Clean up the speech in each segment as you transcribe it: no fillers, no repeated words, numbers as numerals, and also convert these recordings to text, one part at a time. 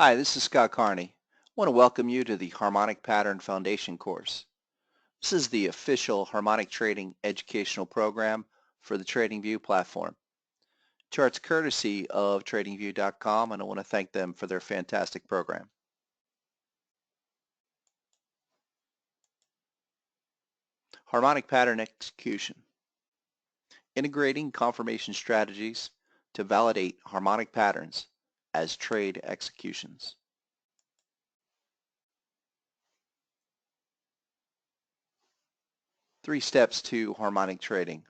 Hi, this is Scott Carney. I want to welcome you to the Harmonic Pattern Foundation course. This is the official harmonic trading educational program for the TradingView platform. Charts courtesy of TradingView.com, and I want to thank them for their fantastic program. Harmonic Pattern Execution. Integrating confirmation strategies to validate harmonic patterns as trade executions. Three steps to harmonic trading.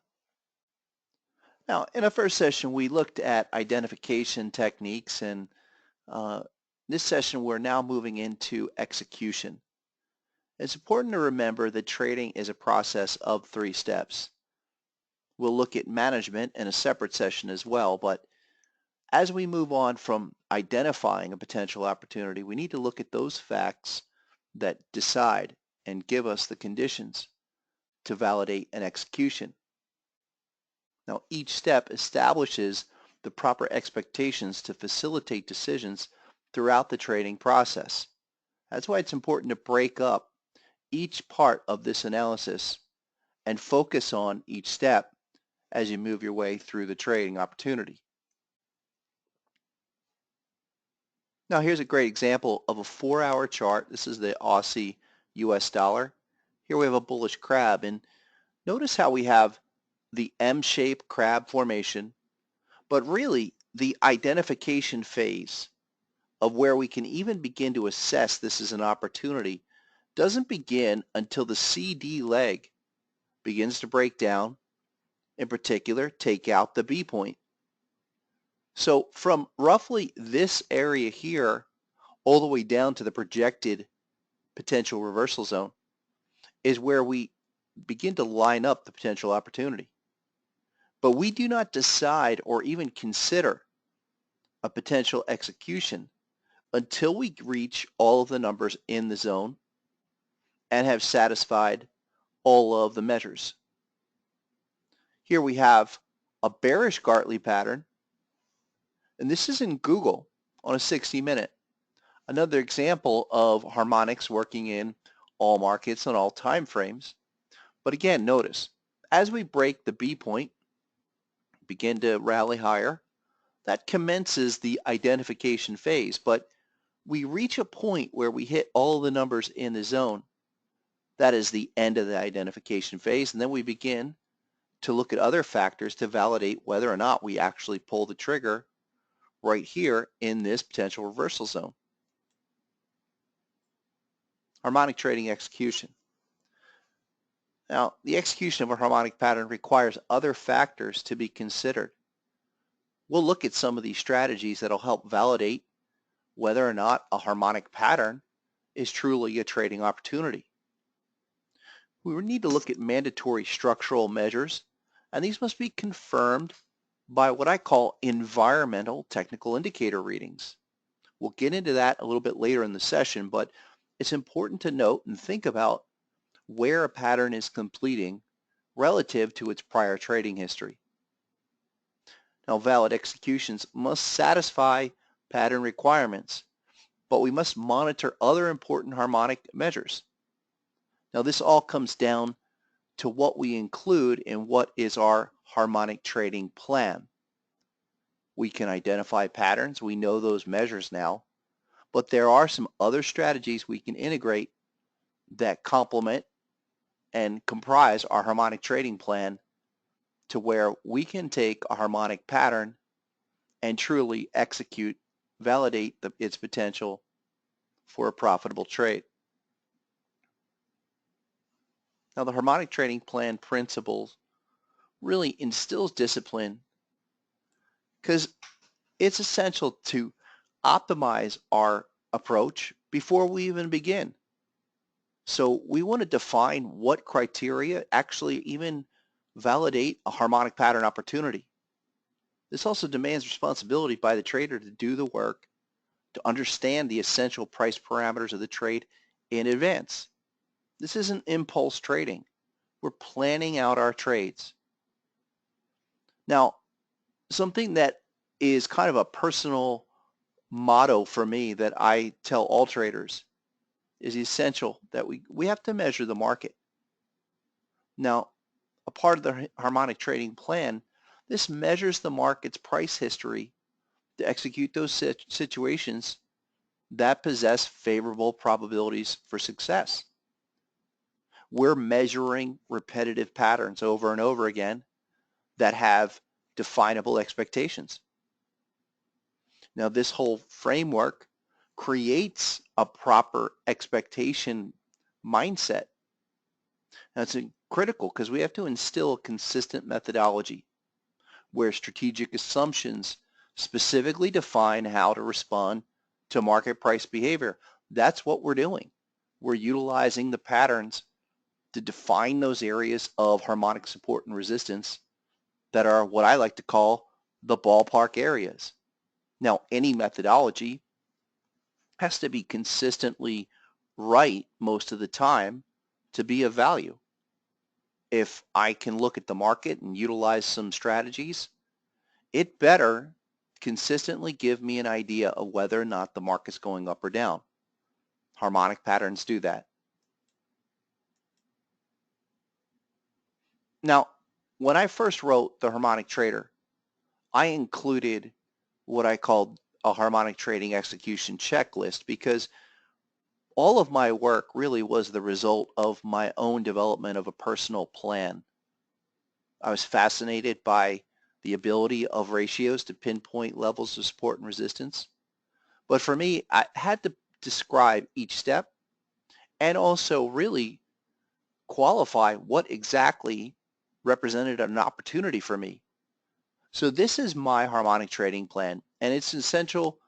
Now, in our first session, we looked at identification techniques, and this session, we're now moving into execution. It's important to remember that trading is a process of three steps. We'll look at management in a separate session as well, but as we move on from identifying a potential opportunity, we need to look at those facts that decide and give us the conditions to validate an execution. Now, each step establishes the proper expectations to facilitate decisions throughout the trading process. That's why it's important to break up each part of this analysis and focus on each step as you move your way through the trading opportunity. Now here's a great example of a 4-hour chart. This is the Aussie US dollar. Here we have a bullish crab, and notice how we have the M-shaped crab formation, but really the identification phase of where we can even begin to assess this as an opportunity doesn't begin until the CD leg begins to break down, in particular take out the B point. So from roughly this area here all the way down to the projected potential reversal zone is where we begin to line up the potential opportunity. But we do not decide or even consider a potential execution until we reach all of the numbers in the zone and have satisfied all of the measures. Here we have a bearish Gartley pattern, and this is in Google on a 60-minute. Another example of harmonics working in all markets and all time frames. But again, notice, as we break the B point, begin to rally higher, that commences the identification phase. But we reach a point where we hit all the numbers in the zone. That is the end of the identification phase, and then we begin to look at other factors to validate whether or not we actually pull the trigger right here in this potential reversal zone. Harmonic trading execution. Now, the execution of a harmonic pattern requires other factors to be considered. We'll look at some of these strategies that'll help validate whether or not a harmonic pattern is truly a trading opportunity. We need to look at mandatory structural measures, and these must be confirmed by what I call environmental technical indicator readings. We'll get into that a little bit later in the session, but it's important to note and think about where a pattern is completing relative to its prior trading history. Now, valid executions must satisfy pattern requirements, but we must monitor other important harmonic measures. Now, this all comes down to what we include in what is our harmonic trading plan. We can identify patterns. We know those measures now, but there are some other strategies we can integrate that complement and comprise our harmonic trading plan to where we can take a harmonic pattern and truly execute, validate its potential for a profitable trade. Now, the harmonic trading plan principles really instills discipline because it's essential to optimize our approach before we even begin. So we want to define what criteria actually even validate a harmonic pattern opportunity. This also demands responsibility by the trader to do the work to understand the essential price parameters of the trade in advance. This isn't impulse trading. We're planning out our trades. Now, something that is kind of a personal motto for me that I tell all traders is essential that we have to measure the market. Now, a part of the harmonic trading plan, this measures the market's price history to execute those situations that possess favorable probabilities for success. We're measuring repetitive patterns over and over again that have definable expectations. Now, this whole framework creates a proper expectation mindset. That's critical because we have to instill a consistent methodology where strategic assumptions specifically define how to respond to market price behavior. That's what we're doing. We're utilizing the patterns to define those areas of harmonic support and resistance that are what I like to call the ballpark areas. Now, any methodology has to be consistently right most of the time to be of value. If I can look at the market and utilize some strategies, it better consistently give me an idea of whether or not the market's going up or down. Harmonic patterns do that. Now, when I first wrote the Harmonic Trader, I included what I called a harmonic trading execution checklist because all of my work really was the result of my own development of a personal plan. I was fascinated by the ability of ratios to pinpoint levels of support and resistance. But for me, I had to describe each step and also really qualify what exactly represented an opportunity for me. So this is my harmonic trading plan, and it's essential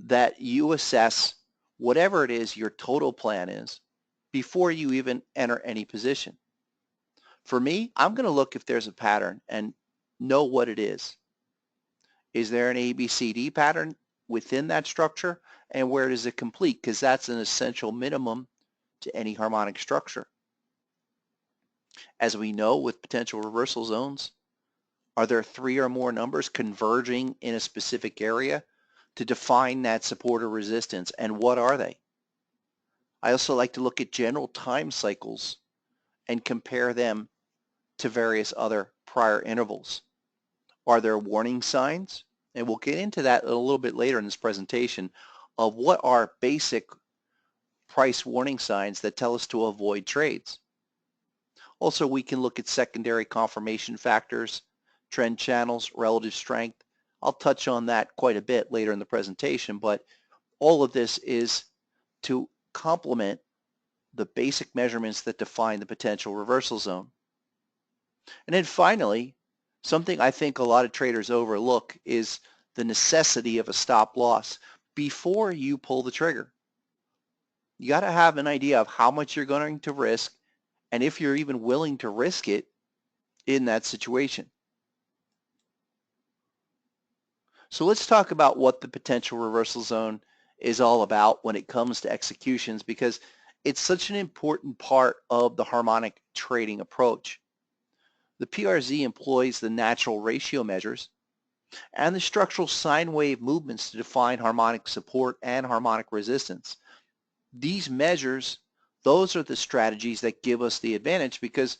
that you assess whatever it is your total plan is before you even enter any position. For me, I'm going to look if there's a pattern and know what it is. Is there an ABCD pattern within that structure? And where does it complete? Because that's an essential minimum to any harmonic structure. As we know with potential reversal zones, are there 3 or more numbers converging in a specific area to define that support or resistance? And what are they? I also like to look at general time cycles and compare them to various other prior intervals. Are there warning signs? And we'll get into that a little bit later in this presentation of what are basic price warning signs that tell us to avoid trades. Also, we can look at secondary confirmation factors, trend channels, relative strength. I'll touch on that quite a bit later in the presentation, but all of this is to complement the basic measurements that define the potential reversal zone. And then finally, something I think a lot of traders overlook is the necessity of a stop loss before you pull the trigger. You got to have an idea of how much you're going to risk and if you're even willing to risk it in that situation. So let's talk about what the potential reversal zone is all about when it comes to executions, because it's such an important part of the harmonic trading approach. The PRZ employs the natural ratio measures and the structural sine wave movements to define harmonic support and harmonic resistance. These measures, those are the strategies that give us the advantage because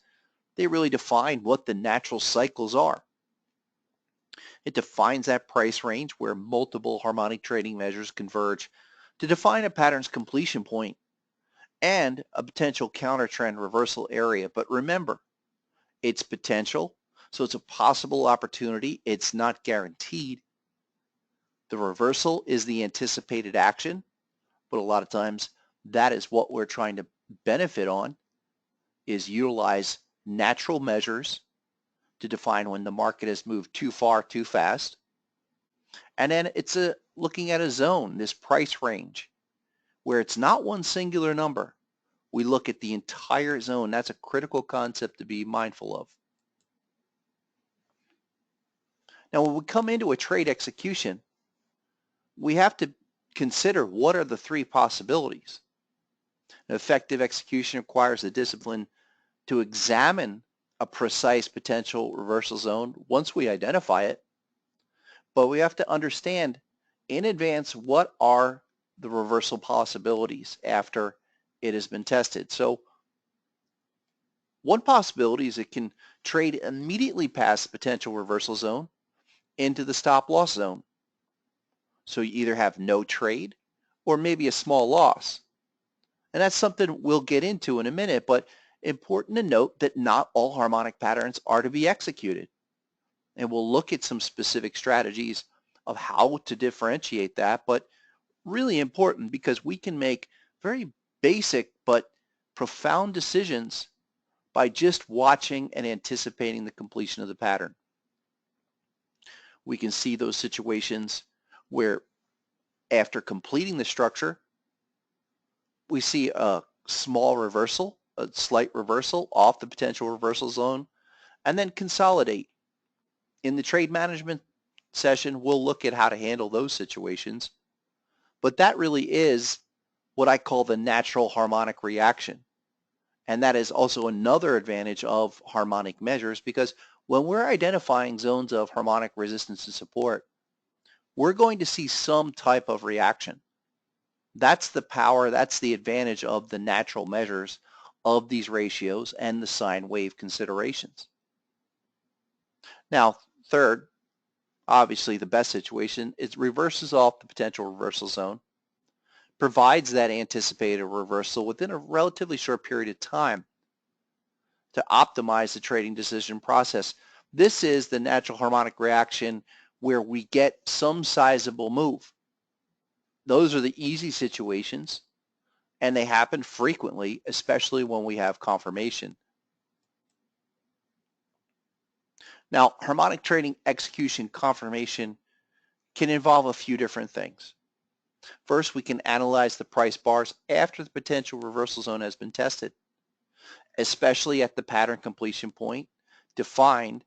they really define what the natural cycles are. It defines that price range where multiple harmonic trading measures converge to define a pattern's completion point and a potential counter-trend reversal area. But remember, it's potential, so it's a possible opportunity. It's not guaranteed. The reversal is the anticipated action, but a lot of times that is what we're trying to benefit on, is utilize natural measures to define when the market has moved too far, too fast. And then it's looking at a zone, this price range, where it's not one singular number. We look at the entire zone. That's a critical concept to be mindful of. Now, when we come into a trade execution, we have to consider what are the 3 possibilities. An effective execution requires the discipline to examine a precise potential reversal zone once we identify it, but we have to understand in advance what are the reversal possibilities after it has been tested. So one possibility is it can trade immediately past the potential reversal zone into the stop loss zone. So you either have no trade or maybe a small loss. And that's something we'll get into in a minute, but important to note that not all harmonic patterns are to be executed. And we'll look at some specific strategies of how to differentiate that, but really important because we can make very basic but profound decisions by just watching and anticipating the completion of the pattern. We can see those situations where after completing the structure, we see a small reversal, a slight reversal off the potential reversal zone, and then consolidate. In the trade management session, we'll look at how to handle those situations, but that really is what I call the natural harmonic reaction. And that is also another advantage of harmonic measures, because when we're identifying zones of harmonic resistance and support, we're going to see some type of reaction. That's the power, that's the advantage of the natural measures of these ratios and the sine wave considerations. Now, third, obviously the best situation is reverses off the potential reversal zone, provides that anticipated reversal within a relatively short period of time to optimize the trading decision process. This is the natural harmonic reaction where we get some sizable move. Those are the easy situations, and they happen frequently, especially when we have confirmation. Now, harmonic trading execution confirmation can involve a few different things. First, we can analyze the price bars after the potential reversal zone has been tested, especially at the pattern completion point defined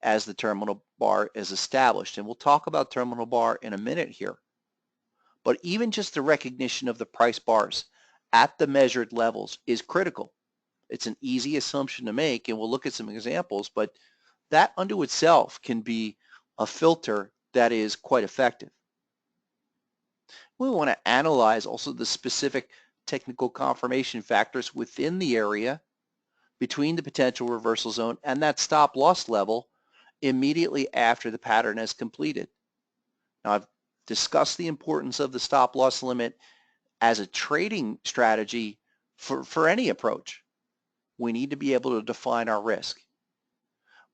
as the terminal bar is established. And we'll talk about terminal bar in a minute here. But even just the recognition of the price bars at the measured levels is critical. It's an easy assumption to make, and we'll look at some examples, but that unto itself can be a filter that is quite effective. We want to analyze also the specific technical confirmation factors within the area between the potential reversal zone and that stop loss level immediately after the pattern has completed. Now, I've discussed the importance of the stop loss limit as a trading strategy for any approach. We need to be able to define our risk.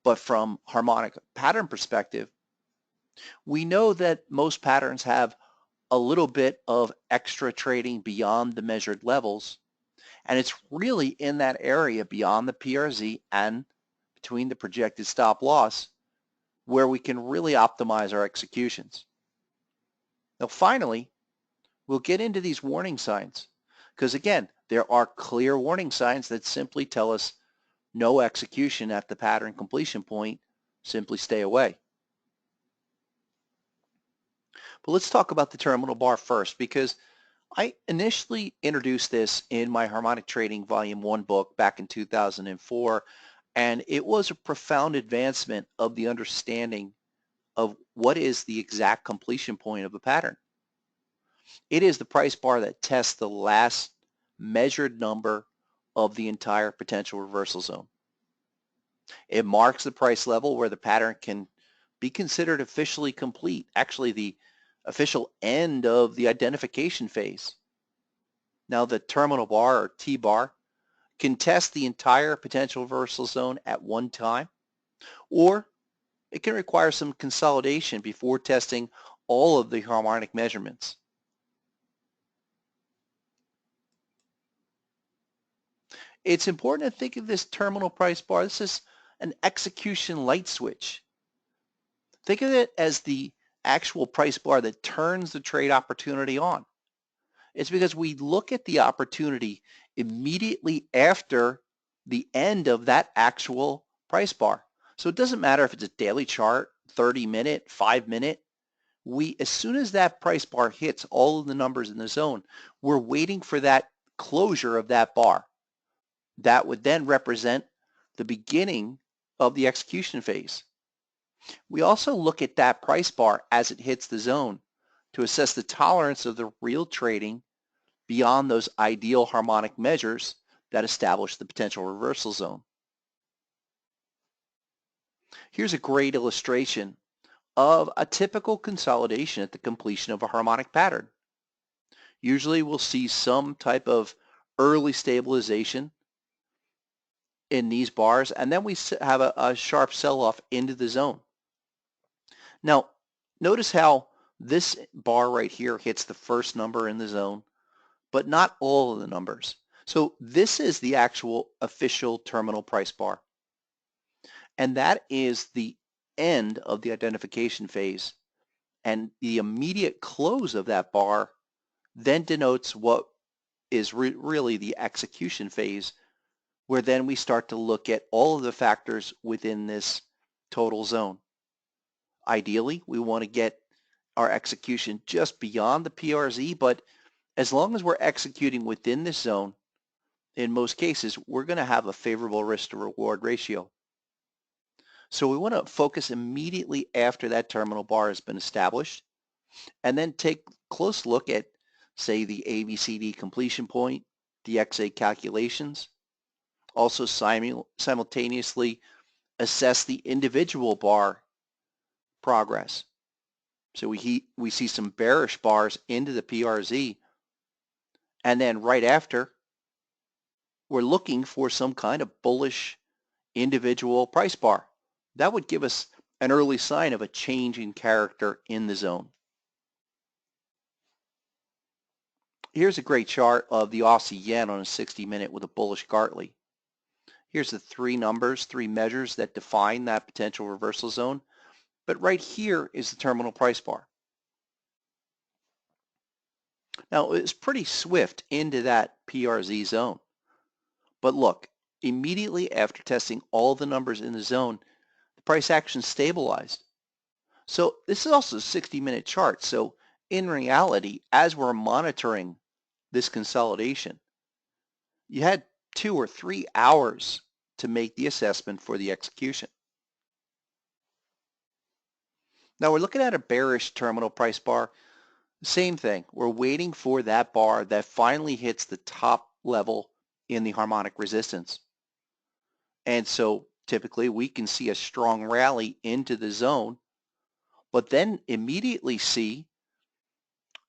But from harmonic pattern perspective, we know that most patterns have a little bit of extra trading beyond the measured levels, and it's really in that area beyond the PRZ and between the projected stop loss where we can really optimize our executions. Now, finally, we'll get into these warning signs because, again, there are clear warning signs that simply tell us no execution at the pattern completion point, simply stay away. But let's talk about the terminal bar first, because I initially introduced this in my Harmonic Trading Volume 1 book back in 2004, and it was a profound advancement of the understanding of what is the exact completion point of a pattern. It is the price bar that tests the last measured number of the entire potential reversal zone. It marks the price level where the pattern can be considered officially complete, actually the official end of the identification phase. Now, the terminal bar or T-bar can test the entire potential reversal zone at one time, or it can require some consolidation before testing all of the harmonic measurements. It's important to think of this terminal price bar. This is an execution light switch. Think of it as the actual price bar that turns the trade opportunity on. It's because we look at the opportunity immediately after the end of that actual price bar. So it doesn't matter if it's a daily chart, 30-minute, 5-minute. As soon as that price bar hits all of the numbers in the zone, we're waiting for that closure of that bar. That would then represent the beginning of the execution phase. We also look at that price bar as it hits the zone to assess the tolerance of the real trading beyond those ideal harmonic measures that establish the potential reversal zone. Here's a great illustration of a typical consolidation at the completion of a harmonic pattern. Usually we'll see some type of early stabilization in these bars, and then we have a sharp sell-off into the zone. Now, notice how this bar right here hits the first number in the zone, but not all of the numbers. So this is the actual official terminal price bar. And that is the end of the identification phase. And the immediate close of that bar then denotes what is really the execution phase, where then we start to look at all of the factors within this total zone. Ideally, we want to get our execution just beyond the PRZ, but as long as we're executing within this zone, in most cases, we're going to have a favorable risk to reward ratio. So we want to focus immediately after that terminal bar has been established, and then take a close look at, say, the ABCD completion point, the XA calculations. Also simultaneously assess the individual bar progress. So we see some bearish bars into the PRZ, and then right after, we're looking for some kind of bullish individual price bar. That would give us an early sign of a change in character in the zone. Here's a great chart of the Aussie yen on a 60-minute with a bullish Gartley. Here's the three measures that define that potential reversal zone. But right here is the terminal price bar. Now, it's pretty swift into that PRZ zone. But look, immediately after testing all the numbers in the zone, the price action stabilized. So this is also a 60-minute chart. So in reality, as we're monitoring this consolidation, you had 2 or 3 hours to make the assessment for the execution. Now we're looking at a bearish terminal price bar. Same thing. We're waiting for that bar that finally hits the top level in the harmonic resistance. And so typically we can see a strong rally into the zone, but then immediately see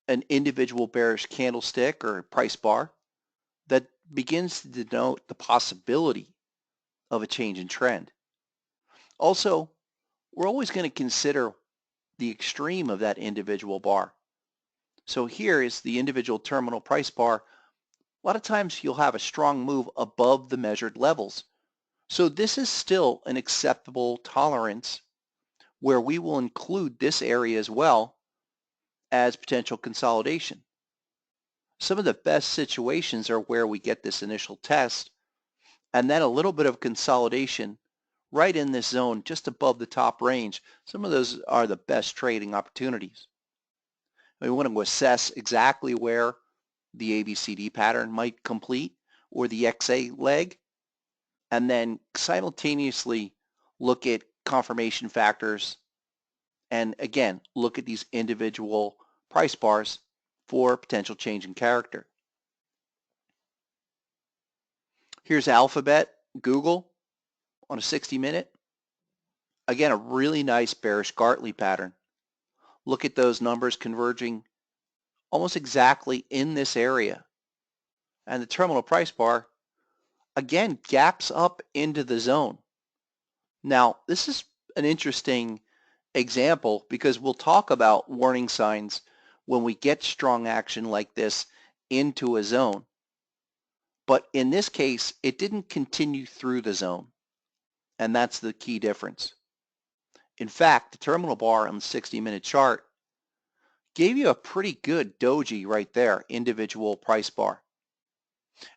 an individual bearish candlestick or price bar that begins to denote the possibility of a change in trend. Also, we're always going to consider the extreme of that individual bar. So here is the individual terminal price bar. A lot of times you'll have a strong move above the measured levels. So this is still an acceptable tolerance where we will include this area as well as potential consolidation. Some of the best situations are where we get this initial test and then a little bit of consolidation right in this zone just above the top range. Some of those are the best trading opportunities. We want to assess exactly where the ABCD pattern might complete or the XA leg, and then simultaneously look at confirmation factors and again look at these individual price bars for potential change in character. Here's Alphabet, Google on a 60-minute. Again, a really nice bearish Gartley pattern. Look at those numbers converging almost exactly in this area. And the terminal price bar, again, gaps up into the zone. Now, this is an interesting example because we'll talk about warning signs when we get strong action like this into a zone. But in this case, it didn't continue through the zone. And that's the key difference. In fact, the terminal bar on the 60-minute chart gave you a pretty good doji right there, individual price bar.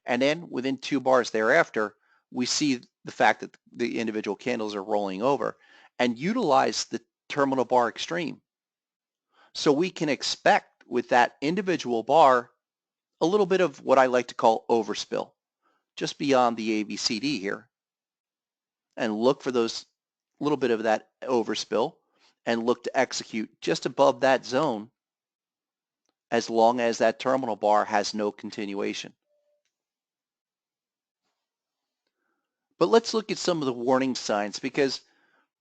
And then within 2 bars thereafter, we see the fact that the individual candles are rolling over and utilize the terminal bar extreme. So we can expect with that individual bar a little bit of what I like to call overspill, just beyond the ABCD here. And look for those little bit of that overspill and look to execute just above that zone as long as that terminal bar has no continuation. But let's look at some of the warning signs, because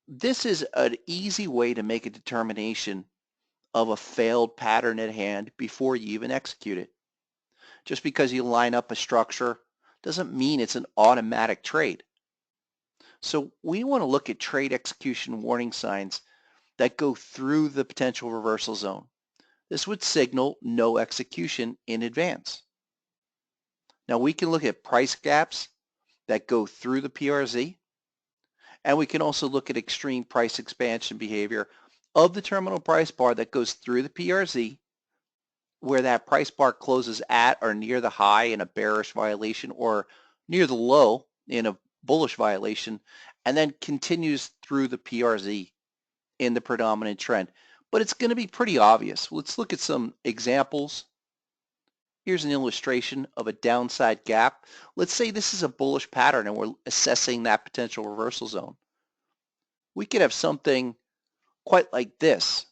this is an easy way to make a determination of a failed pattern at hand before you even execute it. Just because you line up a structure doesn't mean it's an automatic trade. So we want to look at trade execution warning signs that go through the potential reversal zone. This would signal no execution in advance. Now we can look at price gaps that go through the PRZ, and we can also look at extreme price expansion behavior of the terminal price bar that goes through the PRZ, where that price bar closes at or near the high in a bearish violation or near the low in a bullish violation, and then continues through the PRZ in the predominant trend. But it's going to be pretty obvious. Let's look at some examples. Here's an illustration of a downside gap. Let's say this is a bullish pattern and we're assessing that potential reversal zone. We could have something quite like this.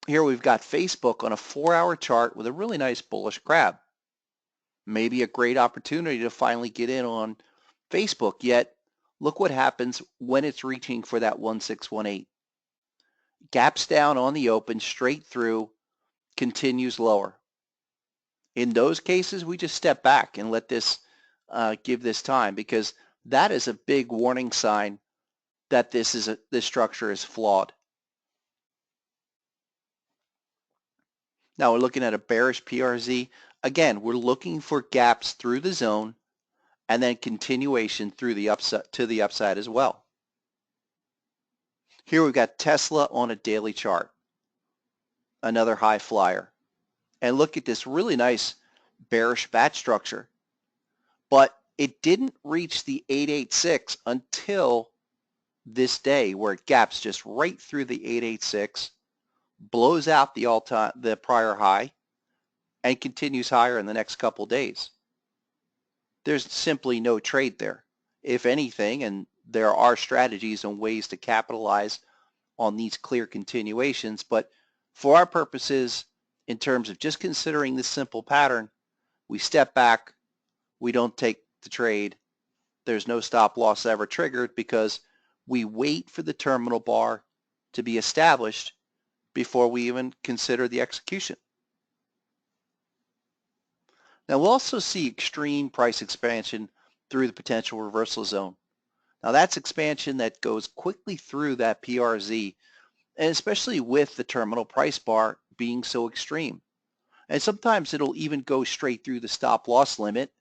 Here we've got Facebook on a 4-hour chart with a really nice bullish crab. Maybe a great opportunity to finally get in on Facebook, yet look what happens when it's reaching for that 1618. Gaps down on the open, straight through, continues lower. In those cases, we just step back and let this give this time, because that is a big warning sign that this structure is flawed. Now we're looking at a bearish PRZ. Again, we're looking for gaps through the zone and then continuation through the upside to the upside as well. Here we've got Tesla on a daily chart, another high flyer. And look at this really nice bearish bat structure. But it didn't reach the 886 until this day, where it gaps just right through the 886, blows out the prior high, and continues higher in the next couple days. There's simply no trade there. If anything, and there are strategies and ways to capitalize on these clear continuations, but for our purposes, in terms of just considering this simple pattern, we step back, we don't take the trade, there's no stop loss ever triggered, because we wait for the terminal bar to be established before we even consider the execution. Now we'll also see extreme price expansion through the potential reversal zone. Now that's expansion that goes quickly through that PRZ, and especially with the terminal price bar being so extreme. And sometimes it'll even go straight through the stop loss limit.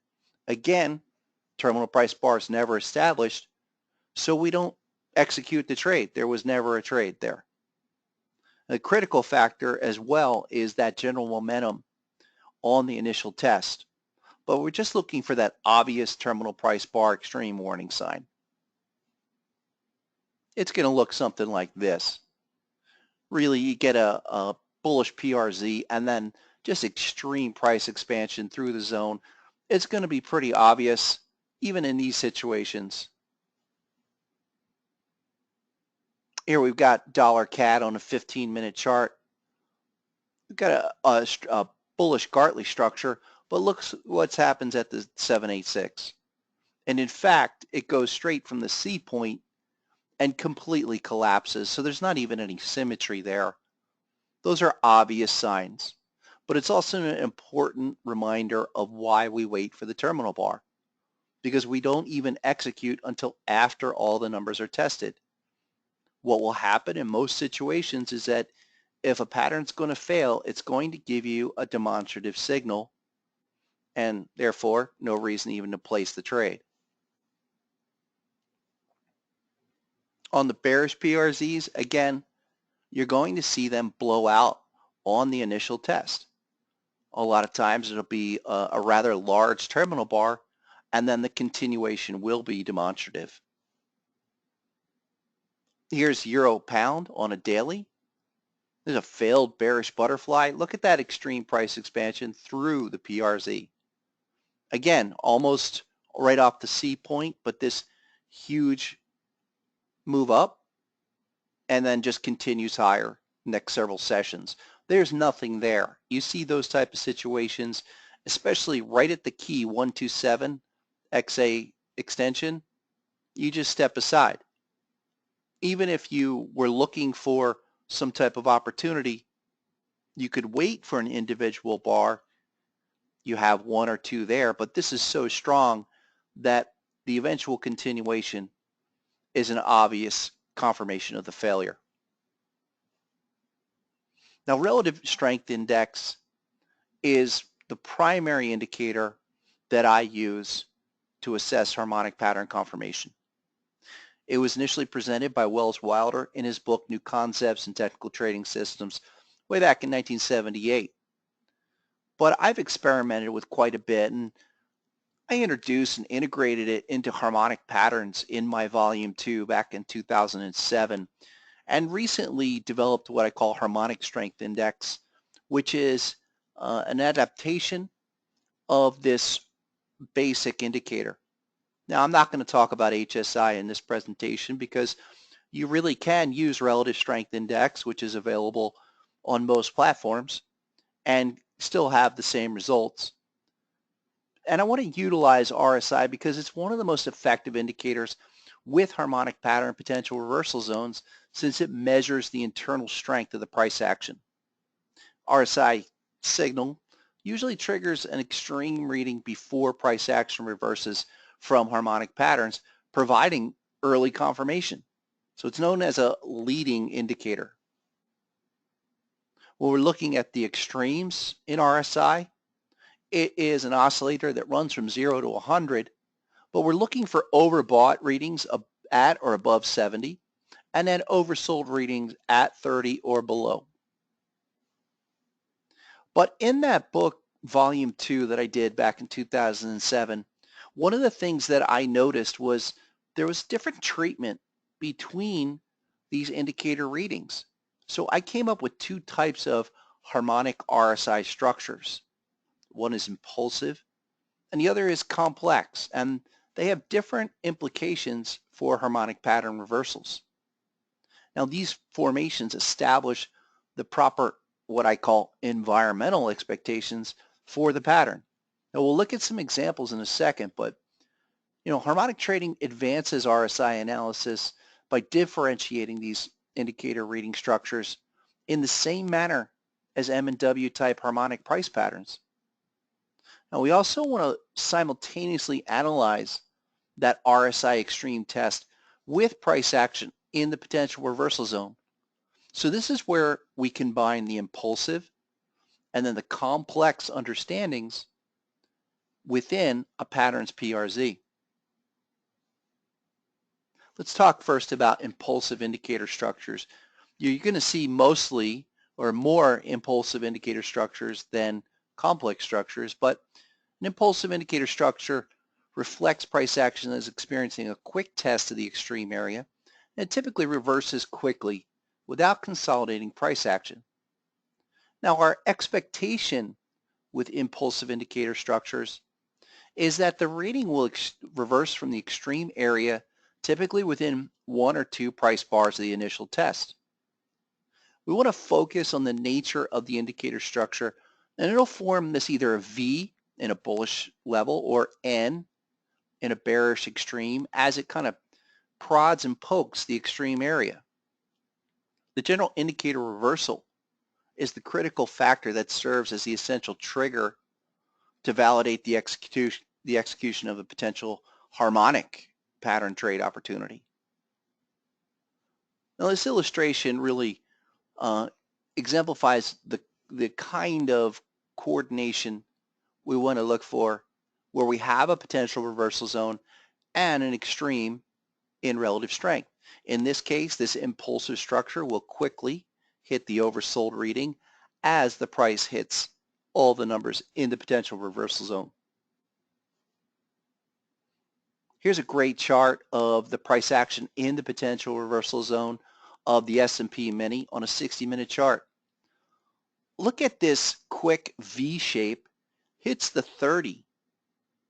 Again, terminal price bar is never established, so we don't execute the trade. There was never a trade there. A critical factor as well is that general momentum on the initial test. But we're just looking for that obvious terminal price bar extreme warning sign. It's going to look something like this. Really, you get a bullish PRZ and then just extreme price expansion through the zone. It's going to be pretty obvious even in these situations. Here we've got dollar CAD on a 15-minute chart. We've got a bullish Gartley structure, but look what happens at the 786. And in fact, it goes straight from the C point and completely collapses. So there's not even any symmetry there. Those are obvious signs, but it's also an important reminder of why we wait for the terminal bar, because we don't even execute until after all the numbers are tested. What will happen in most situations is that if a pattern's going to fail, it's going to give you a demonstrative signal, and therefore no reason even to place the trade. On the bearish PRZs, again, you're going to see them blow out on the initial test. A lot of times it'll be a rather large terminal bar, and then the continuation will be demonstrative. Here's Euro Pound on a daily. There's a failed bearish butterfly. Look at that extreme price expansion through the PRZ. Again, almost right off the C point, but this huge move up and then just continues higher next several sessions. there's nothing there. You see those type of situations, especially right at the key 127 XA extension, you just step aside. Even if you were looking for some type of opportunity, you could wait for an individual bar. You have one or two there, but this is so strong that the eventual continuation is an obvious confirmation of the failure. Now, relative strength index is the primary indicator that I use to assess harmonic pattern confirmation. It was initially presented by Wells Wilder in his book New Concepts in Technical Trading Systems way back in 1978. But I've experimented with quite a bit, and I introduced and integrated it into Harmonic Patterns in my volume 2 back in 2007, and recently developed what I call Harmonic Strength Index, which is an adaptation of this basic indicator. Now, I'm not going to talk about HSI in this presentation because you really can use Relative Strength Index, which is available on most platforms, and still have the same results. And I want to utilize RSI because it's one of the most effective indicators with harmonic pattern potential reversal zones, since it measures the internal strength of the price action. RSI signal usually triggers an extreme reading before price action reverses from harmonic patterns, providing early confirmation. So it's known as a leading indicator. When we're looking at the extremes in RSI, it is an oscillator that runs from 0 to 100, but we're looking for overbought readings at or above 70, and then oversold readings at 30 or below. But in that book, volume 2 that I did back in 2007, one of the things that I noticed was there was different treatment between these indicator readings. So I came up with two types of harmonic RSI structures. One is impulsive and the other is complex, and they have different implications for harmonic pattern reversals. Now, these formations establish the proper, what I call, environmental expectations for the pattern. Now, we'll look at some examples in a second, but harmonic trading advances RSI analysis by differentiating these indicator reading structures in the same manner as M and W type harmonic price patterns. Now, we also want to simultaneously analyze that RSI extreme test with price action in the potential reversal zone. So this is where we combine the impulsive and then the complex understandings within a pattern's PRZ. Let's talk first about impulsive indicator structures. You're going to see mostly or more impulsive indicator structures than complex structures, but an impulsive indicator structure reflects price action as experiencing a quick test of the extreme area, and it typically reverses quickly without consolidating price action. Now, our expectation with impulsive indicator structures is that the reading will reverse from the extreme area typically within one or two price bars of the initial test. We want to focus on the nature of the indicator structure, and it'll form this either a V in a bullish level or N in a bearish extreme as it kind of prods and pokes the extreme area. The general indicator reversal is the critical factor that serves as the essential trigger to validate the execution of a potential harmonic pattern trade opportunity. Now, this illustration really exemplifies the kind of coordination we want to look for where we have a potential reversal zone and an extreme in relative strength. In this case, this impulsive structure will quickly hit the oversold reading as the price hits all the numbers in the potential reversal zone. Here's a great chart of the price action in the potential reversal zone of the S&P Mini on a 60-minute chart. Look at this quick V shape, hits the 30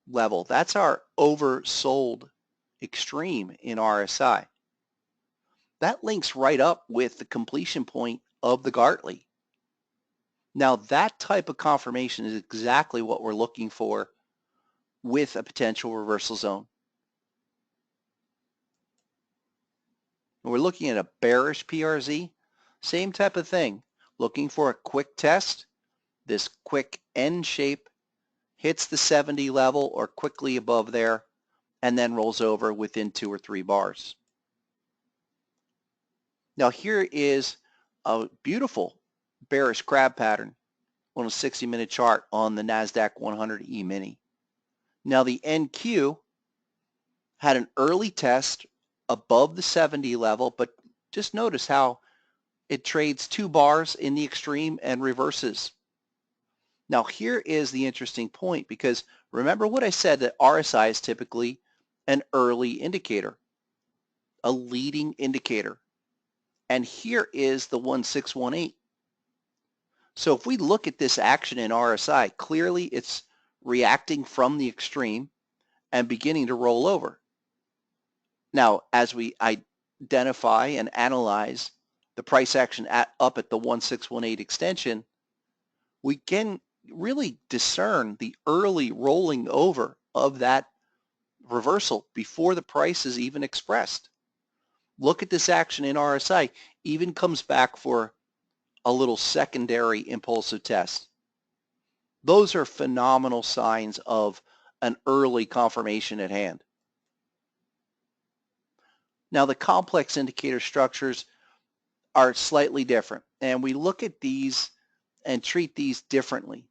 level. That's our oversold extreme in RSI. That links right up with the completion point of the Gartley. Now that type of confirmation is exactly what we're looking for with a potential reversal zone. We're looking at a bearish PRZ, same type of thing, looking for a quick test. This quick N shape hits the 70 level or quickly above there, and then rolls over within 2 or 3 bars. Now here is a beautiful bearish crab pattern on a 60-minute chart on the NASDAQ 100 E-mini. Now the NQ had an early test above the 70 level, but just notice how it trades 2 bars in the extreme and reverses. Now here is the interesting point, because remember what I said, that RSI is typically an early indicator, a leading indicator. And here is the 1618. So if we look at this action in RSI, clearly it's reacting from the extreme and beginning to roll over. Now, as we identify and analyze the price action up at the 1618 extension, we can really discern the early rolling over of that reversal before the price is even expressed. Look at this action in RSI, even comes back for a little secondary impulsive test. Those are phenomenal signs of an early confirmation at hand. Now the complex indicator structures are slightly different, and we look at these and treat these differently.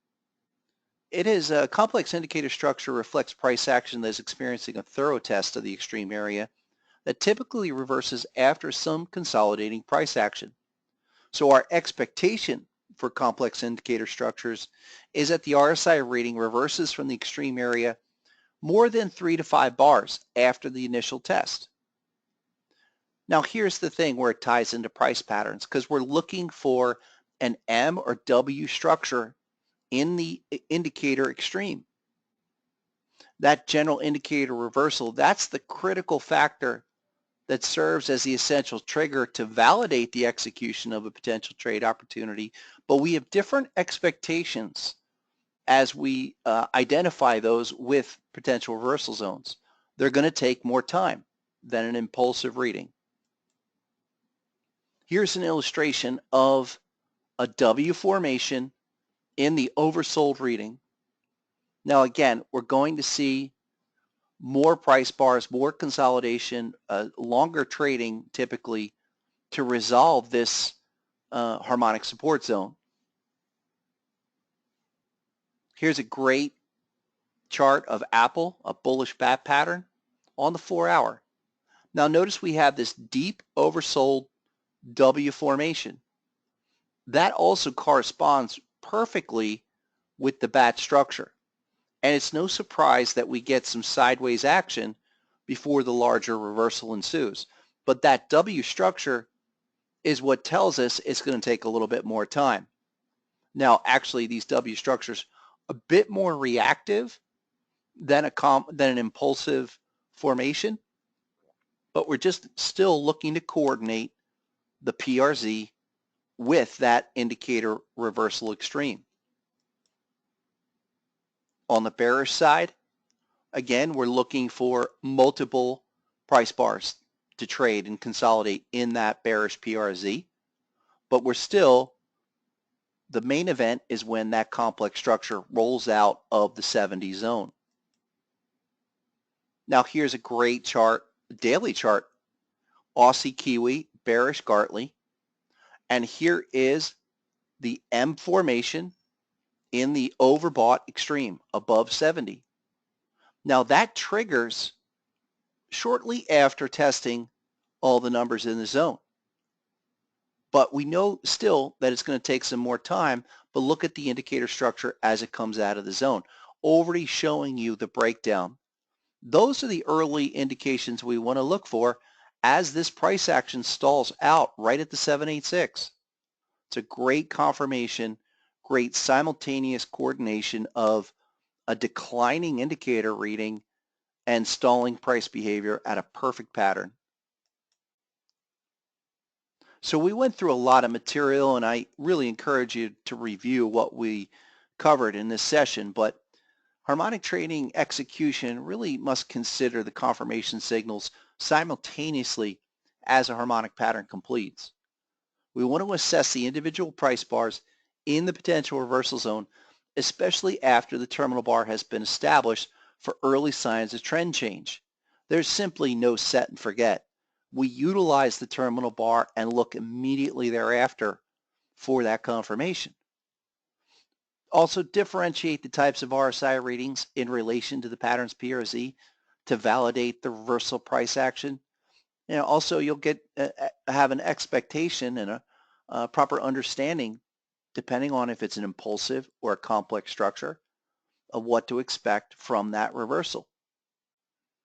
It is a complex indicator structure reflects price action that is experiencing a thorough test of the extreme area that typically reverses after some consolidating price action. So our expectation for complex indicator structures is that the RSI reading reverses from the extreme area more than 3 to 5 bars after the initial test. Now here's the thing where it ties into price patterns, because we're looking for an M or W structure in the indicator extreme. That general indicator reversal, that's the critical factor that serves as the essential trigger to validate the execution of a potential trade opportunity. But we have different expectations as we identify those with potential reversal zones. They're going to take more time than an impulsive reading. Here's an illustration of a W formation in the oversold reading. Now again, we're going to see more price bars, more consolidation, longer trading typically to resolve this harmonic support zone. Here's a great chart of Apple, a bullish bat pattern on the 4-hour. Now notice we have this deep oversold W formation. That also corresponds perfectly with the bat structure. And it's no surprise that we get some sideways action before the larger reversal ensues. But that W structure is what tells us it's going to take a little bit more time. Now, actually, these W structures a bit more reactive than an impulsive formation, but we're just still looking to coordinate the PRZ with that indicator reversal extreme. On the bearish side, again, we're looking for multiple price bars to trade and consolidate in that bearish PRZ, but we're still, the main event is when that complex structure rolls out of the 70 zone. Now here's a great chart, daily chart, Aussie Kiwi, bearish Gartley, and here is the M formation in the overbought extreme above 70. Now that triggers shortly after testing all the numbers in the zone. But we know still that it's going to take some more time, but look at the indicator structure as it comes out of the zone. Already showing you the breakdown. Those are the early indications we want to look for as this price action stalls out right at the 786. It's a great confirmation, great simultaneous coordination of a declining indicator reading and stalling price behavior at a perfect pattern. So we went through a lot of material, and I really encourage you to review what we covered in this session, but harmonic trading execution really must consider the confirmation signals simultaneously as a harmonic pattern completes. We want to assess the individual price bars in the potential reversal zone, especially after the terminal bar has been established for early signs of trend change. There's simply no set and forget. We utilize the terminal bar and look immediately thereafter for that confirmation. Also differentiate the types of RSI readings in relation to the pattern's PRZ to validate the reversal price action. Also, you'll get have an expectation and a proper understanding, depending on if it's an impulsive or a complex structure, of what to expect from that reversal.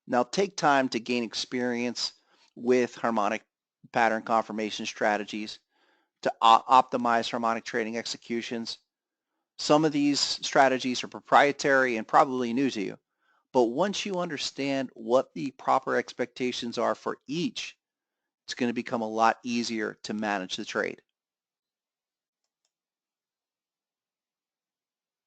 Now, take time to gain experience with harmonic pattern confirmation strategies to optimize harmonic trading executions. Some of these strategies are proprietary and probably new to you, but once you understand what the proper expectations are for each, it's going to become a lot easier to manage the trade.